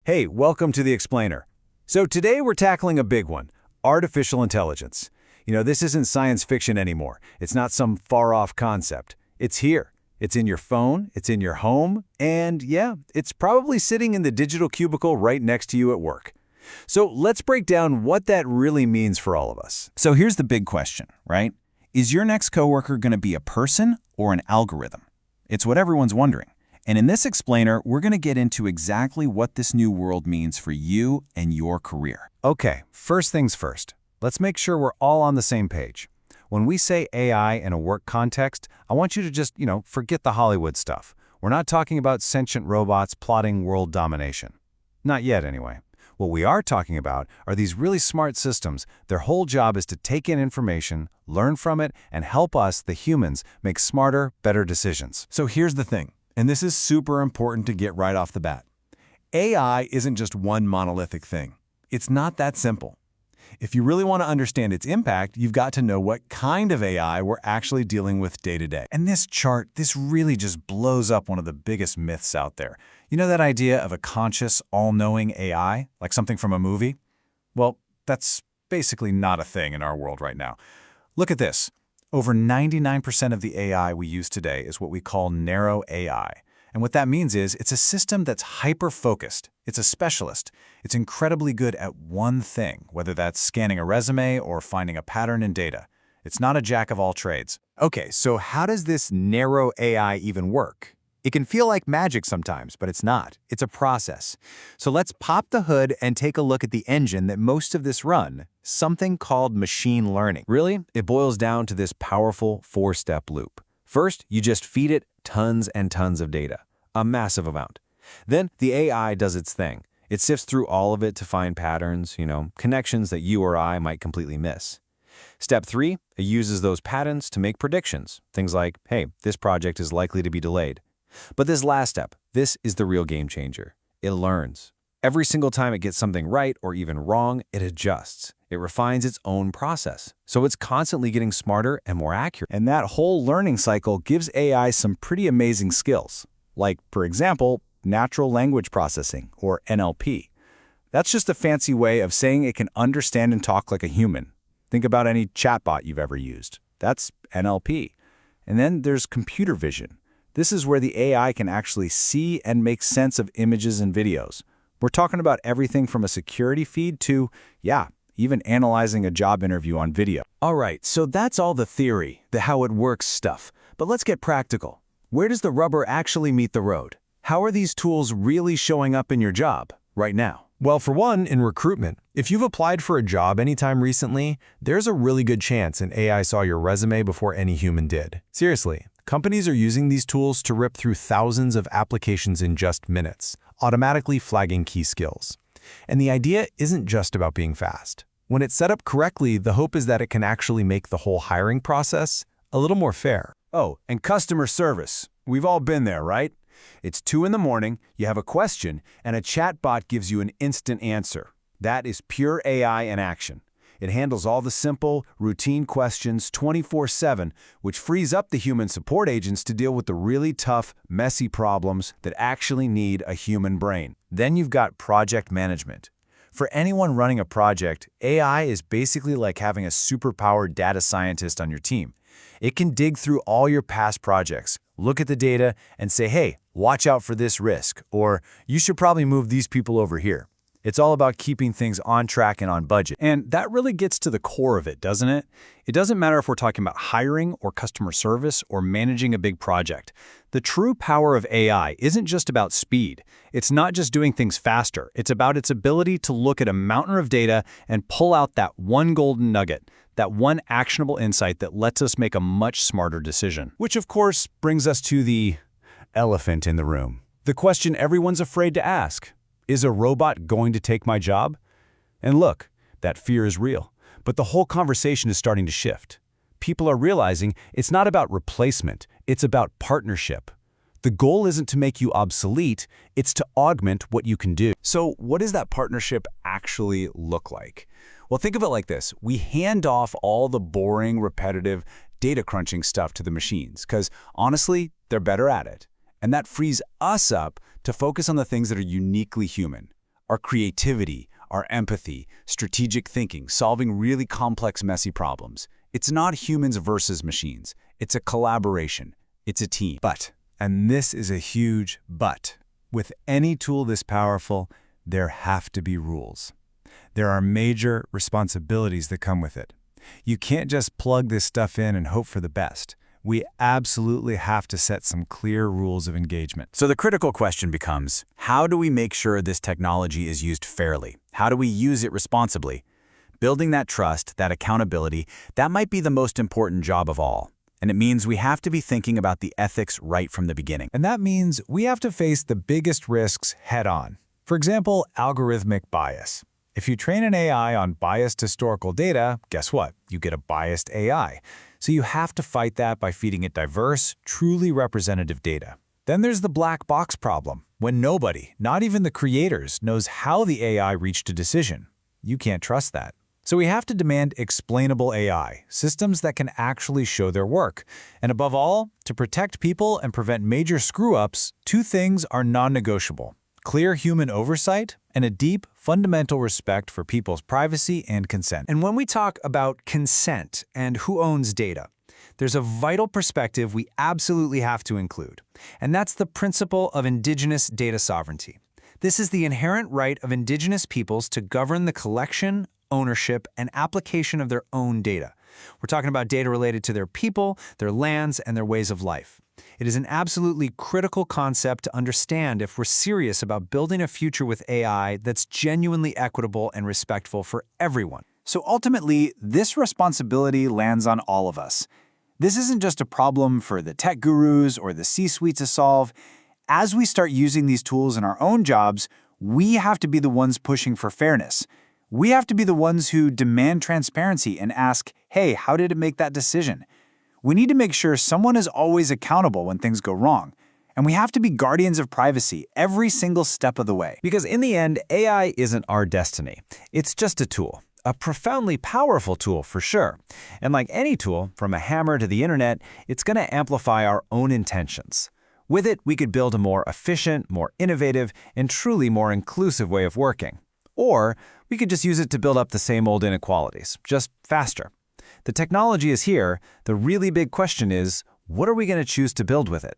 Hey, welcome to The Explainer. So today we're tackling a big one, artificial intelligence. This isn't science fiction anymore. It's not some far-off concept. It's here. It's in your phone, it's in your home, and yeah, it's probably sitting in the digital cubicle right next to you at work. So let's break down what that really means for all of us. So here's the big question, right? Is your next coworker going to be a person or an algorithm? It's what everyone's wondering. And in this explainer, we're going to get into exactly what this new world means for you and your career. Okay, first things first. Let's make sure we're all on the same page. When we say AI in a work context, I want you to just, forget the Hollywood stuff. We're not talking about sentient robots plotting world domination. Not yet, anyway. What we are talking about are these really smart systems. Their whole job is to take in information, learn from it, and help us, the humans, make smarter, better decisions. So here's the thing, and this is super important to get right off the bat. AI isn't just one monolithic thing. It's not that simple. If you really want to understand its impact, you've got to know what kind of AI we're actually dealing with day to day. And this chart, this really just blows up one of the biggest myths out there. You know that idea of a conscious, all-knowing AI, like something from a movie? Well, that's basically not a thing in our world right now. Look at this. Over 99% of the AI we use today is what we call narrow AI. And what that means is it's a system that's hyper-focused. It's a specialist. It's incredibly good at one thing, whether that's scanning a resume or finding a pattern in data. It's not a jack of all trades. Okay, so how does this narrow AI even work? It can feel like magic sometimes, but it's not. It's a process. So let's pop the hood and take a look at the engine that most of this run, something called machine learning. Really, it boils down to this powerful four-step loop. First, you just feed it tons and tons of data, a massive amount. Then the AI does its thing. It sifts through all of it to find patterns, connections that you or I might completely miss. Step 3, it uses those patterns to make predictions. Things like, hey, this project is likely to be delayed. But this last step, this is the real game changer. It learns. Every single time it gets something right or even wrong, it adjusts. It refines its own process. So it's constantly getting smarter and more accurate. And that whole learning cycle gives AI some pretty amazing skills. Like, for example, natural language processing, or NLP. That's just a fancy way of saying it can understand and talk like a human. Think about any chatbot you've ever used. That's NLP. And then there's computer vision. This is where the AI can actually see and make sense of images and videos. We're talking about everything from a security feed to, even analyzing a job interview on video. All right, so that's all the theory, the how it works stuff. But let's get practical. Where does the rubber actually meet the road? How are these tools really showing up in your job right now? Well, for one, in recruitment, if you've applied for a job anytime recently, there's a really good chance an AI saw your resume before any human did. Seriously, companies are using these tools to rip through thousands of applications in just minutes, automatically flagging key skills. And the idea isn't just about being fast. When it's set up correctly, the hope is that it can actually make the whole hiring process a little more fair. Oh, and customer service. We've all been there, right? It's 2 in the morning, you have a question, and a chatbot gives you an instant answer. That is pure AI in action. It handles all the simple, routine questions 24/7, which frees up the human support agents to deal with the really tough, messy problems that actually need a human brain. Then you've got project management. For anyone running a project, AI is basically like having a superpowered data scientist on your team. It can dig through all your past projects, look at the data, and say, hey, watch out for this risk, or you should probably move these people over here. It's all about keeping things on track and on budget. And that really gets to the core of it, doesn't it? It doesn't matter if we're talking about hiring or customer service or managing a big project. The true power of AI isn't just about speed. It's not just doing things faster. It's about its ability to look at a mountain of data and pull out that one golden nugget, that one actionable insight that lets us make a much smarter decision. Which, of course, brings us to the elephant in the room. The question everyone's afraid to ask. Is a robot going to take my job? And look, that fear is real. But the whole conversation is starting to shift. People are realizing it's not about replacement, it's about partnership. The goal isn't to make you obsolete, it's to augment what you can do. So what does that partnership actually look like? Well, think of it like this. We hand off all the boring, repetitive, data crunching stuff to the machines, because honestly, they're better at it. And that frees us up to focus on the things that are uniquely human. Our creativity, our empathy, strategic thinking, solving really complex, messy problems. It's not humans versus machines. It's a collaboration. It's a team. But, and this is a huge but, with any tool this powerful, there have to be rules. There are major responsibilities that come with it. You can't just plug this stuff in and hope for the best. We absolutely have to set some clear rules of engagement. So the critical question becomes, how do we make sure this technology is used fairly? How do we use it responsibly? Building that trust, that accountability, that might be the most important job of all. And it means we have to be thinking about the ethics right from the beginning. And that means we have to face the biggest risks head-on. For example, algorithmic bias. If you train an AI on biased historical data, guess what? You get a biased AI. So you have to fight that by feeding it diverse, truly representative data. Then there's the black box problem, when nobody, not even the creators, knows how the AI reached a decision. You can't trust that. So we have to demand explainable AI, systems that can actually show their work. And above all, to protect people and prevent major screw-ups, two things are non-negotiable: clear human oversight and a deep, fundamental respect for people's privacy and consent. And when we talk about consent and who owns data, there's a vital perspective we absolutely have to include, and that's the principle of Indigenous data sovereignty. This is the inherent right of Indigenous peoples to govern the collection, ownership, and application of their own data. We're talking about data related to their people, their lands, and their ways of life. It is an absolutely critical concept to understand if we're serious about building a future with AI that's genuinely equitable and respectful for everyone. So ultimately, this responsibility lands on all of us. This isn't just a problem for the tech gurus or the C-suite to solve. As we start using these tools in our own jobs, we have to be the ones pushing for fairness. We have to be the ones who demand transparency and ask, hey, how did it make that decision? We need to make sure someone is always accountable when things go wrong. And we have to be guardians of privacy every single step of the way. Because in the end, AI isn't our destiny. It's just a tool. A profoundly powerful tool for sure. And like any tool, from a hammer to the internet, it's going to amplify our own intentions. With it, we could build a more efficient, more innovative, and truly more inclusive way of working. Or we could just use it to build up the same old inequalities, just faster. The technology is here. The really big question is, what are we going to choose to build with it?